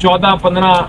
14-15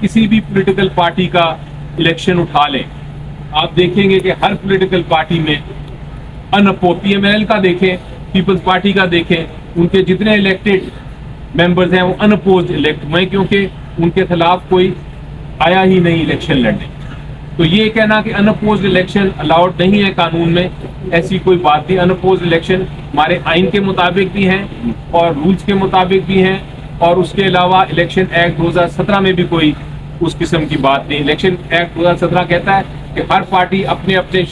کسی بھی political party کا الیکشن اٹھا لیں, آپ دیکھیں گے کہ ہر پولیٹیکل پارٹی میں پی ایم ایل کا دیکھیں, پیپلز پارٹی کا دیکھیں, ان کے جتنے الیکٹڈ ممبرز ہیں وہ ان اپوزڈ الیکٹ ہوئے, کیونکہ ان کے خلاف کوئی آیا ہی نہیں الیکشن لڑنے. تو یہ کہنا کہ ان اپوزڈ الیکشن الاؤڈ نہیں ہے قانون میں, ایسی کوئی بات نہیں. ان اپوزڈ الیکشن ہمارے آئین کے مطابق بھی ہیں اور رولز کے مطابق بھی ہیں, اور اس کے علاوہ الیکشن ایکٹ 2017 میں بھی کوئی اس قسم کی بات نہیں. الیکشن ایکٹ 2017 کہتا ہے کہ ہر پارٹی اپنے اپنے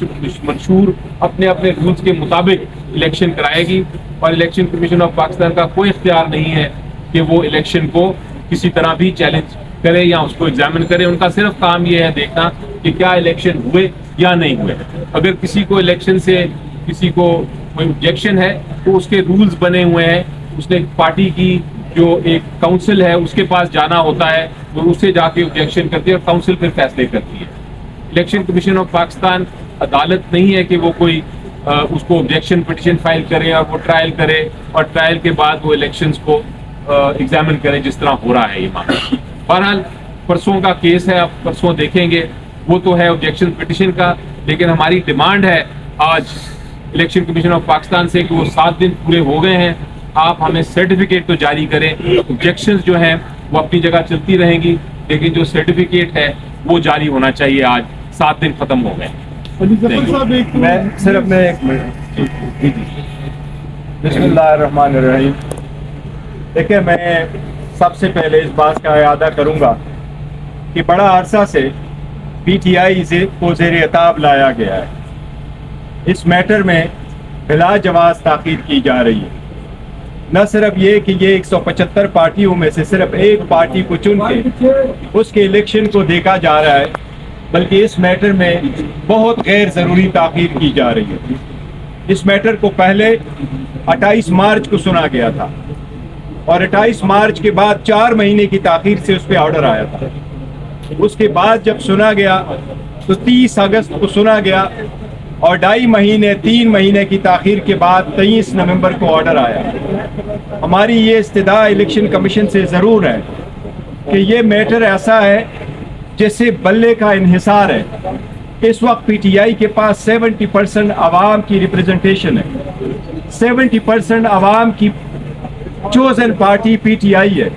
منشور اپنے اپنے رولز کے مطابق الیکشن کرائے گی, اور الیکشن کمیشن آف پاکستان کا کوئی اختیار نہیں ہے کہ وہ الیکشن کو کسی طرح بھی چیلنج کرے یا اس کو ایگزامن کرے. ان کا صرف کام یہ ہے دیکھنا کہ کیا الیکشن ہوئے یا نہیں ہوئے. اگر کسی کو الیکشن سے کسی کو کوئی آبجیکشن ہے تو اس کے رولز بنے ہوئے ہیں, اس نے پارٹی کی جو ایک کاؤنسل ہے اس کے پاس جانا ہوتا ہے, وہ اس سے جا کے آبجیکشن کرتی ہے اور کاؤنسل پھر فیصلے کرتی ہے. الیکشن کمیشن آف پاکستان عدالت نہیں ہے کہ وہ کوئی اس کو آبجیکشن پٹیشن فائل کرے اور وہ ٹرائل کرے اور ٹرائل کے بعد وہ الیکشنز کو ایگزامن کرے جس طرح ہو رہا ہے یہ معاملہ. بہرحال پرسوں کا کیس ہے, آپ پرسوں دیکھیں گے, وہ تو ہے آبجیکشن پٹیشن کا, لیکن ہماری ڈیمانڈ ہے آج الیکشن کمیشن آف پاکستان سے کہ وہ 7 دن پورے ہو گئے ہیں, آپ ہمیں سرٹیفکیٹ تو جاری کریں. آبجیکشنز جو ہیں وہ اپنی جگہ چلتی رہیں گی, لیکن جو سرٹیفکیٹ ہے وہ جاری ہونا چاہیے. آج 7 دن ختم ہو گئے. بسم اللہ الرحمن الرحیم. دیکھیں, میں سب سے پہلے اس بات کا اعادہ کروں گا کہ بڑا عرصہ سے پی ٹی آئی کو زیر عتاب لایا گیا ہے. اس میٹر میں بلا جواز تاخیر کی جا رہی ہے. نہ صرف یہ کہ یہ 175 پارٹیوں میں سے صرف ایک پارٹی کو چن کے اس کے الیکشن کو دیکھا جا رہا ہے, بلکہ اس میٹر میں بہت غیر ضروری تاخیر کی جا رہی ہے. اس میٹر کو پہلے 28 مارچ کو سنا گیا تھا, اور 28 مارچ کے بعد 4 مہینے کی تاخیر سے اس پہ آرڈر آیا تھا. اس کے بعد جب سنا گیا تو 30 اگست کو سنا گیا, اور 3 مہینے کی تاخیر کے بعد 23 نومبر کو آرڈر آیا. ہماری یہ استدعا الیکشن کمیشن سے ضرور ہے کہ یہ میٹر ایسا ہے جیسے بلے کا انحصار ہے. اس وقت پی ٹی آئی کے پاس 70% عوام کی ریپریزنٹیشن ہے. 70% عوام کی chosen party P T I ہے.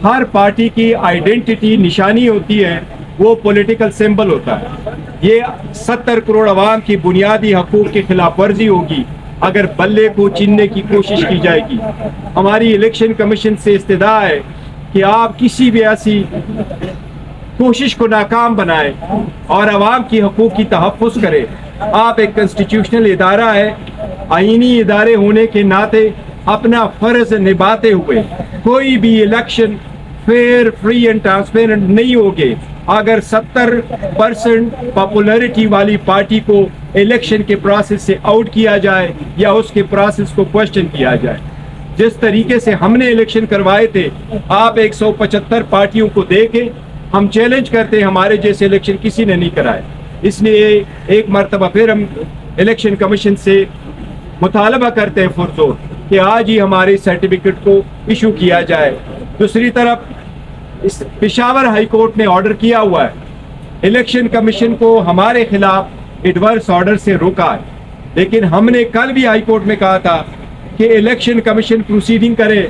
ہر پارٹی کی آئیڈینٹی نشانی ہوتی ہے, وہ پولیٹیکل سمبل ہوتا ہے. یہ 70 کروڑ عوام کی بنیادی حقوق کی خلاف ورزی ہوگی اگر بلے کو چیننے کی کوشش کی جائے گی. ہماری الیکشن کمیشن سے استدعا ہے کہ آپ کسی بھی ایسی کوشش کو ناکام بنائیں اور عوام کی حقوق کی تحفظ کریں. آپ ایک کنسٹیٹیوشنل ادارہ ہے, آئینی ادارے ہونے کے ناطے اپنا فرض نبھاتے ہوئے کوئی بھی election fair, free and transparent نہیں ہوگے اگر 70% پاپولیرٹی والی پارٹی کو الیکشن کے پروسیس سے آؤٹ کیا جائے یا اس کے پروسیس کو کوشچن کیا جائے. جس طریقے سے ہم نے الیکشن کروائے تھے, آپ 175 پارٹیوں کو دیکھیں, ہم چیلنج کرتے ہیں ہمارے جیسے الیکشن کسی نے نہیں کرائے. اس لیے ایک مرتبہ پھر ہم الیکشن کمیشن سے مطالبہ کرتے ہیں پرزور کہ آج ہی ہمارے سرٹیفکیٹ کو ایشو کیا جائے. دوسری طرف اس پشاور ہائی کورٹ نے آرڈر کیا ہوا ہے, الیکشن کمیشن کو ہمارے خلاف ایڈورس آرڈر سے روکا ہے, لیکن ہم نے کل بھی ہائی کورٹ میں کہا تھا کہ الیکشن کمیشن پروسیڈنگ کرے,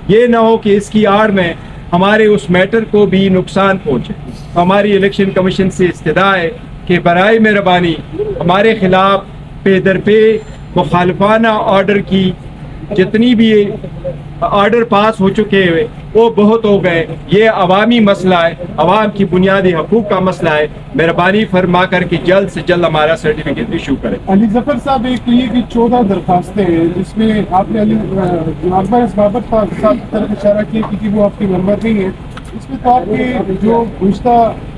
یہ نہ ہو کہ اس کی آڑ میں ہمارے اس میٹر کو بھی نقصان پہنچے. ہماری الیکشن کمیشن سے استدعا ہے کہ برائے مہربانی ہمارے خلاف پے در پے مخالفانہ آرڈر کی جتنی بھی آرڈر پاس ہو چکے ہوئے وہ بہت ہو گئے. یہ عوامی مسئلہ ہے, عوام کی بنیادی حقوق کا مسئلہ ہے. مہربانی فرما کر کے جلد سے جلد ہمارا سرٹیفکیٹ ایشو کریں. علی ظفر صاحب, ایک تو یہ کہ 14 درخواستیں ہیں جس میں آپ نے اس بابت صاحب کی طرف اشارہ کیا کہ وہ آپ کے ممبر نہیں ہیں. اس میں تو آپ کے جو گزشتہ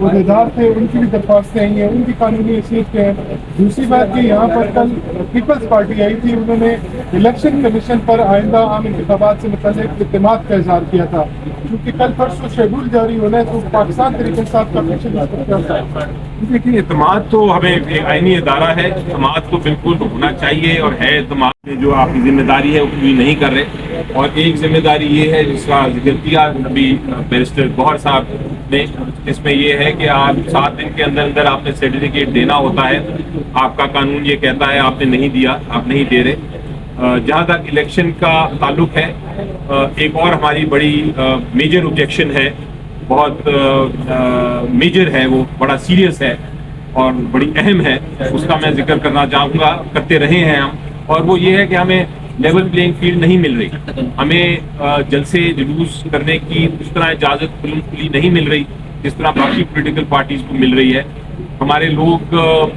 عہدیدار تھے ان کی بھی درخواستیں آئی ہیں, ان کی قانونی حیثیت کیا ہے. دوسری بات کہ یہاں پر کل پیپلز پارٹی آئی تھی, انہوں نے الیکشن کمیشن پر آئندہ عام انتخابات سے متعلق اعتماد کا اظہار کیا تھا. کیونکہ کل پرسوں شیڈول جاری ہونا ہے, تو پاکستان طریقے صاحب کا پیشن اس پر کیا ہوتا ہے؟ دیکھیے, اعتماد تو ہمیں آئینی ادارہ ہے, اعتماد تو بالکل ہونا چاہیے اور ہے. اعتماد جو آپ کی ذمہ داری ہے وہ پوری نہیں کر رہے, اور ایک ذمہ داری یہ ہے جس کا ذکر کیا ابھی بیرسٹر گوہر صاحب میں، اس میں یہ ہے کہ آپ 7 دن کے اندر اندر آپ نے سرٹیفکیٹ دینا ہوتا ہے. آپ کا قانون یہ کہتا ہے آپ نے نہیں دیا، آپ نہیں دے رہے. جہاں تک الیکشن کا تعلق ہے، ایک اور ہماری بڑی میجر اوبجیکشن ہے، بہت میجر ہے، وہ بڑا سیریس ہے اور بڑی اہم ہے. اس کا میں ذکر کرنا چاہوں گا، کرتے رہے ہیں ہم، اور وہ یہ ہے کہ ہمیں لیول پلینگ فیلڈ نہیں مل رہی. ہمیں جلسے جلوس کرنے کی اس طرح اجازت کھلی نہیں مل رہی جس طرح باقی پولیٹیکل پارٹیز کو مل رہی ہے. ہمارے لوگ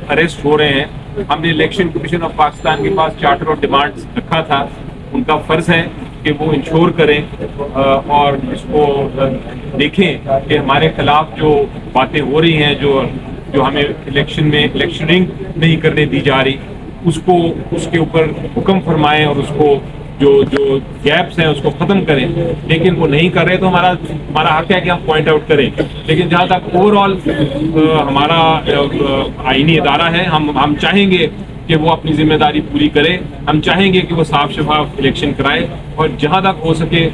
اریسٹ ہو رہے ہیں. ہم نے الیکشن کمیشن آف پاکستان کے پاس چارٹر آف ڈیمانڈز رکھا تھا. ان کا فرض ہے کہ وہ انشور کریں اور اس کو دیکھیں کہ ہمارے خلاف جو باتیں ہو رہی ہیں، جو ہمیں الیکشن میں الیکشننگ نہیں کرنے دی جا رہی، اس کے اوپر حکم فرمائیں اور اس کو جو گیپس ہیں اس کو ختم کریں. لیکن وہ نہیں کر رہے تو ہمارا حق ہے کہ ہم پوائنٹ آؤٹ کریں. لیکن جہاں تک اوور آل ہمارا آئینی ادارہ ہے، ہم چاہیں گے کہ وہ اپنی ذمہ داری پوری کرے. ہم چاہیں گے کہ وہ صاف شفاف الیکشن کرائے، اور جہاں تک ہو سکے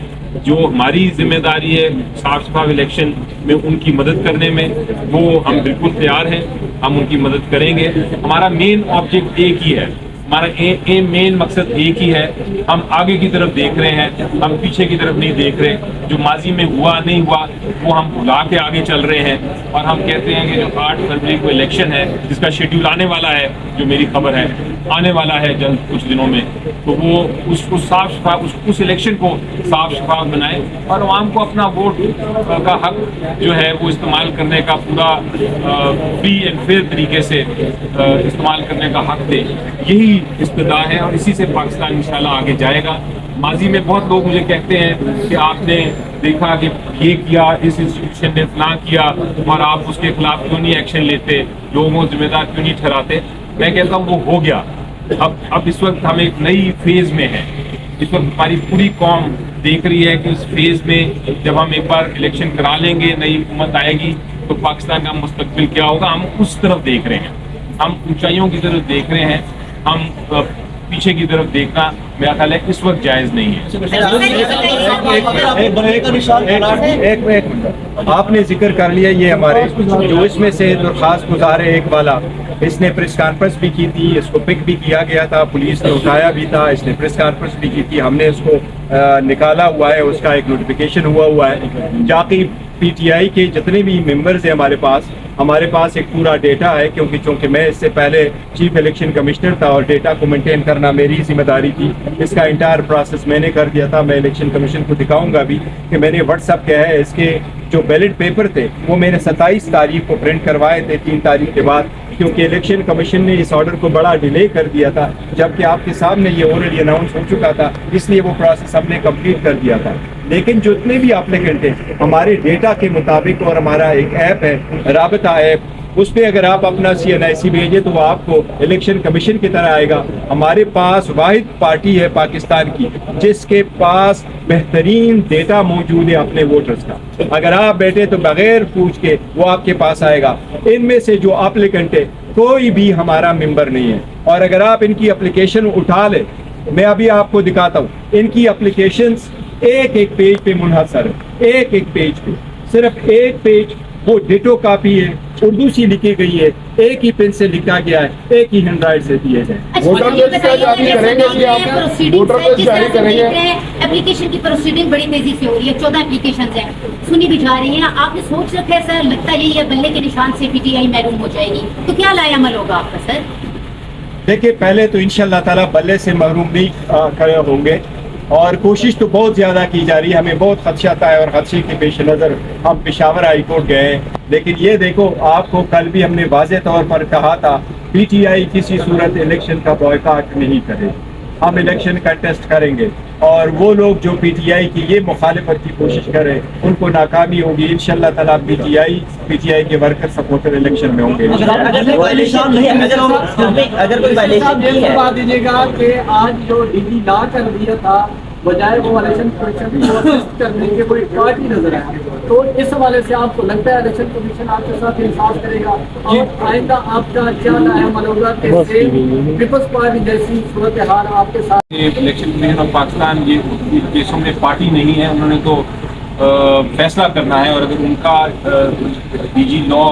جو ہماری ذمہ داری ہے صاف شفاف الیکشن میں ان کی مدد کرنے میں، وہ ہم بالکل تیار ہیں. ہم ان کی مدد کریں گے. ہمارا مین آبجیکٹ ایک ہی ہے، ہمارا مین مقصد ایک ہی ہے. ہم آگے کی طرف دیکھ رہے ہیں، ہم پیچھے کی طرف نہیں دیکھ رہے. جو ماضی میں ہوا نہیں ہوا وہ ہم بھلا کے آگے چل رہے ہیں. اور ہم کہتے ہیں کہ جو 8 فروری کو الیکشن ہے، جس کا شیڈیول آنے والا ہے، جو میری خبر ہے آنے والا ہے جلد کچھ دنوں میں، تو وہ اس کو صاف شفاف اس الیکشن کو صاف شفاف بنائے اور عوام کو اپنا ووٹ کا حق جو ہے وہ استعمال کرنے کا پورا فری اینڈ فیئر طریقے سے استعمال کرنے کا حق دے. یہی استدعا ہے اور اسی سے پاکستان انشاءاللہ آگے جائے گا. ماضی میں بہت لوگ مجھے کہتے ہیں کہ آپ نے دیکھا کہ یہ کیا، اس انسٹیٹیوشن نے فلاں کیا، اور آپ اس کے خلاف کیوں نہیں ایکشن لیتے، لوگوں کو ذمہ دار کیوں نہیں ٹھہراتے. میں کہتا ہوں وہ ہو گیا. اب اس وقت ہم ایک نئی فیز میں ہیں. اس وقت ہماری پوری قوم دیکھ رہی ہے کہ اس فیز میں جب ہم ایک بار الیکشن کرا لیں گے، نئی حکومت آئے گی، تو پاکستان کا مستقبل کیا ہوگا. ہم اس طرف دیکھ رہے ہیں، ہم اونچائیوں کی طرف دیکھ رہے ہیں. ہم پیچھے کی طرف دیکھنا میرا خیال ہے اس وقت جائز نہیں ہے. آپ نے ذکر کر لیا یہ ہمارے جو اس میں سے درخواست گزار ہے ایک والا، اس نے پریس کانفرنس بھی کی تھی، اس کو پک بھی کیا گیا تھا، پولیس نے اٹھایا بھی تھا، اس نے پریس کانفرنس بھی کی تھی، ہم نے اس کو نکالا ہوا ہے، اس کا ایک نوٹیفیکیشن ہوا ہے. باقی پی ٹی آئی کے جتنے بھی ممبرز ہیں ہمارے پاس ایک پورا ڈیٹا ہے، کیونکہ چونکہ میں اس سے پہلے چیف الیکشن کمشنر تھا اور ڈیٹا کو مینٹین کرنا میری ذمہ داری تھی. اس کا انٹائر پروسیس میں نے کر دیا تھا. میں الیکشن کمیشن کو دکھاؤں گا بھی کہ میں نے واٹس ایپ کیا ہے، اس کے جو بیلٹ پیپر تھے وہ میں نے 27 تاریخ کو پرنٹ کروائے تھے 3 تاریخ کے بعد، کیونکہ الیکشن کمیشن نے اس آرڈر کو بڑا ڈیلے کر دیا تھا، جبکہ آپ کے سامنے یہ آلریڈی اناؤنس ہو چکا تھا، اس لیے وہ پروسیس ہم نے کمپلیٹ کر دیا تھا. لیکن جتنے بھی اپلیکنٹ ہیں ہمارے ڈیٹا کے مطابق، اور ہمارا ایک ایپ ہے رابطہ ایپ، اس پہ اگر آپ اپنا CNIC بھیجیں تو وہ آپ کو الیکشن کمیشن کی طرح آئے گا. ہمارے پاس واحد پارٹی ہے پاکستان کی جس کے پاس بہترین ڈیٹا موجود ہے اپنے ووٹرز کا. اگر آپ بیٹھے تو بغیر پوچھ کے وہ آپ کے پاس آئے گا. ان میں سے جو اپلیکنٹ ہے کوئی بھی ہمارا ممبر نہیں ہے، اور اگر آپ ان کی اپلیکیشن اٹھا لیں، میں ابھی آپ کو دکھاتا ہوں، ان کی اپلیکیشنز ایک پیج پہ منحصر ہے، ایک پیج پہ، صرف ایک پیج وہ ڈیٹو کاپی ہے، اردو سی لکھی گئی ہے، ایک ہی پن سے لکھا گیا ہے، ایک ہی ہینڈ رائٹ سے دیے گئے. اپلیکیشن کی پروسیڈنگ بڑی تیزی سے ہو رہی ہے، 14 اپلیکیشنز ہیں، سنی بھی جا رہی ہیں. آپ نے سوچ رکھا ہے سر، لگتا ہے یہ بلے کے نشان سے PTI محروم ہو جائے گی، تو کیا لائے عمل ہوگا آپ کا سر؟ دیکھیں، پہلے تو انشاءاللہ تعالیٰ بلے سے محروم نہیں کھڑے ہوں گے، اور کوشش تو بہت زیادہ کی جا رہی ہے. ہمیں بہت خدشہ ہے اور خدشے کے پیش نظر ہم پشاور ہائی کورٹ گئے ہیں. لیکن یہ دیکھو، آپ کو کل بھی ہم نے واضح طور پر کہا تھا PTI کسی صورت الیکشن کا بائیکاٹ نہیں کرے. ہم الیکشن کا ٹیسٹ کریں گے، اور وہ لوگ جو PTI کی یہ مخالفت کی کوشش کریں ان کو ناکامی ہوگی. انشاءاللہ تعالیٰ PTI کے ورکر سپورٹر الیکشن میں ہوں گے. اگر کوئی وائلیشن نہیں ہے، بتا دیجیے گا کہ آج جو DG لا کر دیا تھا بجائے وہ الیکشن کمیشن کو اسسٹ کرنے کے کوئی پارٹی نظر آئے، تو اس حوالے سے آپ کو لگتا ہے الیکشن کمیشن آپ کے ساتھ انصاف کرے گا؟ اور آئندہ آپ کا کیا عمل ہوگا کہ پیپلز پارٹی جیسی صورتحال آپ کے ساتھ؟ الیکشن کمیشن آف پاکستان یہ کیسوں میں پارٹی نہیں ہے. انہوں نے تو فیصلہ کرنا ہے، اور اگر ان کا ڈی جی لا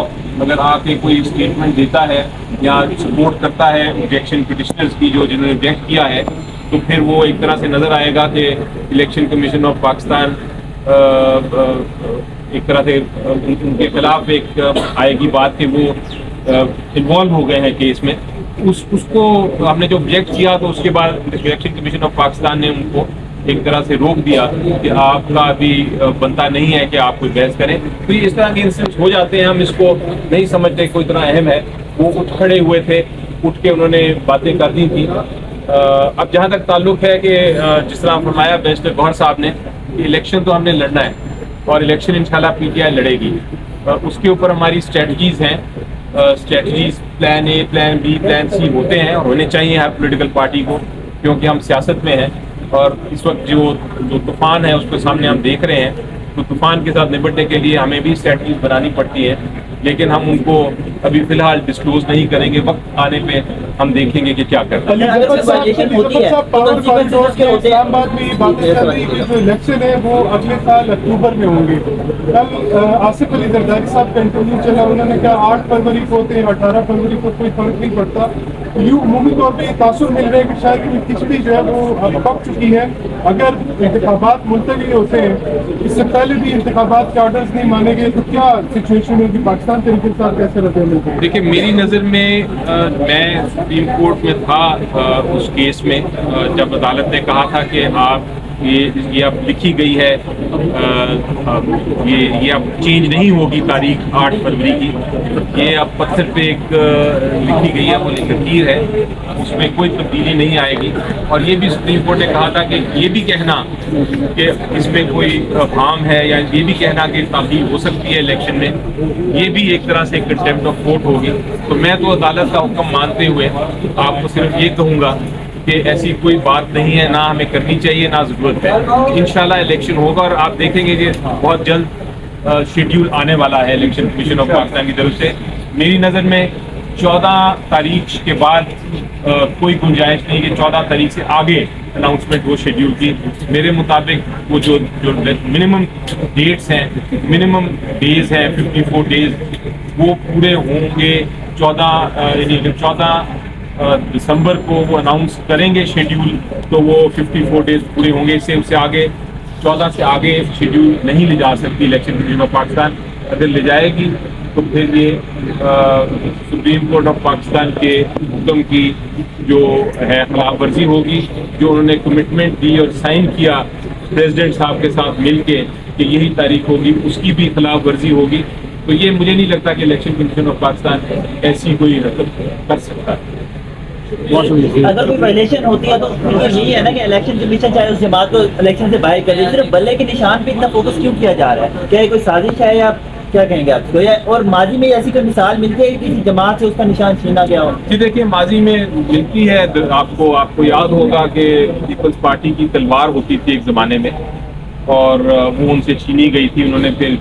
اگر آ کے کوئی اسٹیٹمنٹ دیتا ہے یا سپورٹ کرتا ہے آبجیکشن پٹیشنرز کی جنہوں نے آبجیکٹ کیا ہے، تو پھر وہ ایک طرح سے نظر آئے گا کہ الیکشن کمیشن آف پاکستان ایک طرح سے ان کے خلاف ایک آئے گی بات کہ وہ انوالو ہو گئے ہیں کیس میں. اس کو ہم نے جو آبجیکٹ کیا تو اس کے بعد الیکشن کمیشن آف پاکستان نے ان کو ایک طرح سے روک دیا کہ آپ کا ابھی بنتا نہیں ہے کہ آپ کوئی بحث کریں. تو یہ اس طرح کے انسٹنس ہو جاتے ہیں، ہم اس کو نہیں سمجھتے کوئی اتنا اہم ہے. وہ اٹھ کھڑے ہوئے تھے، اٹھ کے انہوں نے باتیں کر دی تھیں. اب جہاں تک تعلق ہے کہ جس طرح فرمایا بیرسٹر گوہر صاحب نے کہ الیکشن تو ہم نے لڑنا ہے اور الیکشن انشاءاللہ پی ٹی آئی لڑے گی. اس کے اوپر ہماری اسٹریٹجیز ہیں. Strategies plan a, plan be, plan سی ہوتے ہیں اور ہونے چاہیے ہر پولیٹیکل پارٹی کو، کیونکہ ہم سیاست میں ہیں اور اس وقت جو طوفان ہے اس کے سامنے ہم دیکھ رہے ہیں. تو طوفان کے ساتھ نپٹنے کے لیے ہمیں بھی اسٹریٹجیز بنانی پڑتی ہے، لیکن ہم ان کو ابھی فی الحال ڈسکلوز نہیں کریں گے. وقت آنے پہ ہم دیکھیں گے کہ کیا کرنا ہے. اسلام آباد میں یہ باتیں چل رہی کہ جو الیکشن ہے وہ اگلے سال اکتوبر میں ہوں گے. کل آصف علی زرداری صاحب کا انٹرویو چلا، انہوں نے کہا 8 فروری کو ہوتے ہیں 18 فروری کو کوئی فرق نہیں پڑتا. یوں عمومی طور پہ تاثر مل رہا ہے کہ شاید کھچڑی جو ہے وہ پک چکی ہے. اگر انتخابات ملتوی ہوتے ہیں، اس سے پہلے بھی انتخابات کے آرڈرز نہیں مانے گئے، تو کیا سچویشن ہوگی؟ پاکستان طریقے سے کیسے رد عمل کریں؟ دیکھیے میری نظر میں میں سپریم کورٹ میں تھا اس کیس میں جب عدالت نے کہا تھا کہ آپ یہ اب لکھی گئی ہے، یہ اب چینج نہیں ہوگی تاریخ 8 فروری کی. یہ اب پتھر پہ ایک لکھی گئی ہے، وہ لکیر ہے، اس میں کوئی تبدیلی نہیں آئے گی. اور یہ بھی سپریم کورٹ نے کہا تھا کہ یہ بھی کہنا کہ اس میں کوئی ابہام ہے یا یہ بھی کہنا کہ تاخیر ہو سکتی ہے الیکشن میں، یہ بھی ایک طرح سے کنٹیمپٹ آف کورٹ ہوگی. تو میں تو عدالت کا حکم مانتے ہوئے آپ کو صرف یہ کہوں گا کہ ایسی کوئی بات نہیں ہے، نہ ہمیں کرنی چاہیے نہ ضرورت ہے. انشاءاللہ الیکشن ہوگا اور آپ دیکھیں گے کہ بہت جلد شیڈیول آنے والا ہے الیکشن کمیشن آف پاکستان کی طرف سے. میری نظر میں 14 تاریخ کے بعد کوئی گنجائش نہیں کہ 14 تاریخ سے آگے اناؤنسمنٹ ہو شیڈیول کی. میرے مطابق وہ جو منیمم ڈیٹس ہیں، منیمم ڈیز ہیں 54 ڈیز، وہ پورے ہوں گے. 14 دسمبر کو وہ اناؤنس کریں گے شیڈیول، تو وہ 54 ڈیز پورے ہوں گے. اس سے آگے 14 سے آگے شیڈیول نہیں لے جا سکتی الیکشن کمیشن آف پاکستان. اگر لے جائے گی تو پھر یہ سپریم کورٹ آف پاکستان کے حکم کی جو ہے خلاف ورزی ہوگی. جو انہوں نے کمٹمنٹ دی اور سائن کیا پریزیڈنٹ صاحب کے ساتھ مل کے کہ یہی تاریخ ہوگی، اس کی بھی خلاف ورزی ہوگی. تو یہ مجھے نہیں لگتا کہ الیکشن کمیشن آف پاکستان ایسی کوئی رقم کر سکتا ہے. اگر کوئی وائلیشن ہوتی ہے تو یہی ہے نا کہ الیکشن کمیشن چاہے اس جماعت کو الیکشن سے باہر کر دے. صرف بلے کے نشان پہ اتنا فوکس کیوں کیا جا رہا ہے؟ کیا یہ کوئی سازش ہے یا کیا کہیں گے آپ کو؟ اور ماضی میں ایسی کوئی مثال ملتی ہے کہ کسی جماعت سے اس کا نشان چھینا گیا ہو؟ جی دیکھیے ماضی میں ملتی ہے. آپ کو یاد ہوگا کہ پیپلز پارٹی کی تلوار ہوتی تھی ایک زمانے میں اور وہ ان سے چھینی گئی تھی. انہوں نے پھر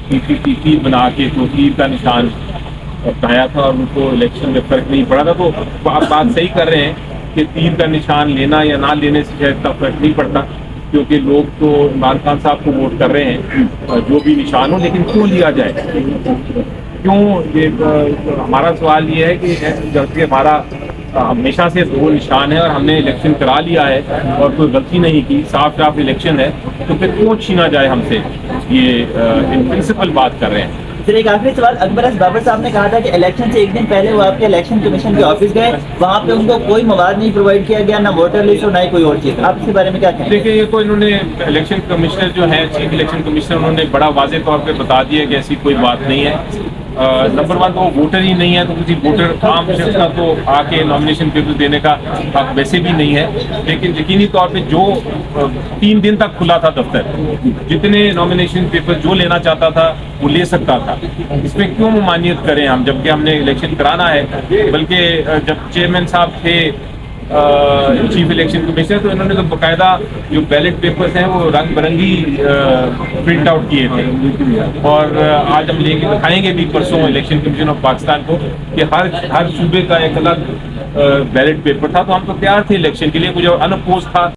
تیر بنا کے تو تیر کا نشان بتایا تھا اور ان کو الیکشن میں فرق نہیں پڑا تھا. تو آپ بات صحیح کر رہے ہیں کہ تیر کا نشان لینا یا نہ لینے سے شاید اتنا فرق نہیں پڑتا، کیونکہ لوگ تو عمران خان صاحب کو ووٹ کر رہے ہیں جو بھی نشان ہو. لیکن کیوں لیا جائے؟ کیوں؟ یہ ہمارا سوال یہ ہے کہ جبکہ ہمارا ہمیشہ سے وہ نشان ہے اور ہم نے الیکشن کرا لیا ہے اور کوئی غلطی نہیں کی، صاف صاف الیکشن ہے، تو پھر کیوں چھینا جائے ہم سے؟ یہ ان پرنسپل بات کر رہے ہیں. پھر ایک آخری سوال، اکبر اس بابر صاحب نے کہا تھا کہ الیکشن سے ایک دن پہلے وہ آپ کے الیکشن کمیشن کے آفس گئے، وہاں پہ ان کو کوئی مواد نہیں پرووائڈ کیا گیا، نہ ووٹر لسٹ اور نہ ہی کوئی اور چیز. آپ اس کے بارے میں کیا کہیں؟ دیکھیں یہ تو انہوں نے الیکشن کمشنر جو ہے چیف الیکشن کمشنر، انہوں نے بڑا واضح طور پہ بتا دیا کہ ایسی کوئی بات نہیں ہے. نمبر 1 تو وہ ووٹر ہی نہیں ہے، تو کسی ووٹر عام شخص کا تو آ کے نامینیشن پیپر دینے کا حق ویسے بھی نہیں ہے. لیکن یقینی طور پہ جو 3 دن تک کھلا تھا دفتر، جتنے نامینیشن پیپر جو لینا چاہتا تھا وہ لے سکتا تھا. اس میں کیوں ممانعت کریں ہم، جبکہ ہم نے الیکشن کرانا ہے؟ بلکہ جب چیئرمین صاحب تھے چیف الیکشن کمیشنر، تو انہوں نے تو باقاعدہ جو بیلٹ پیپرز ہیں وہ رنگ برنگی پرنٹ آؤٹ کیے تھے. اور آج ہم لے کے دکھائیں گے بھی پرسوں الیکشن کمیشن آف پاکستان کو کہ ہر صوبے کا ایک الگ بیلٹ پیپر تھا. تو ہم تو تیار تھے الیکشن کے لیے. جو ان اپوز تھا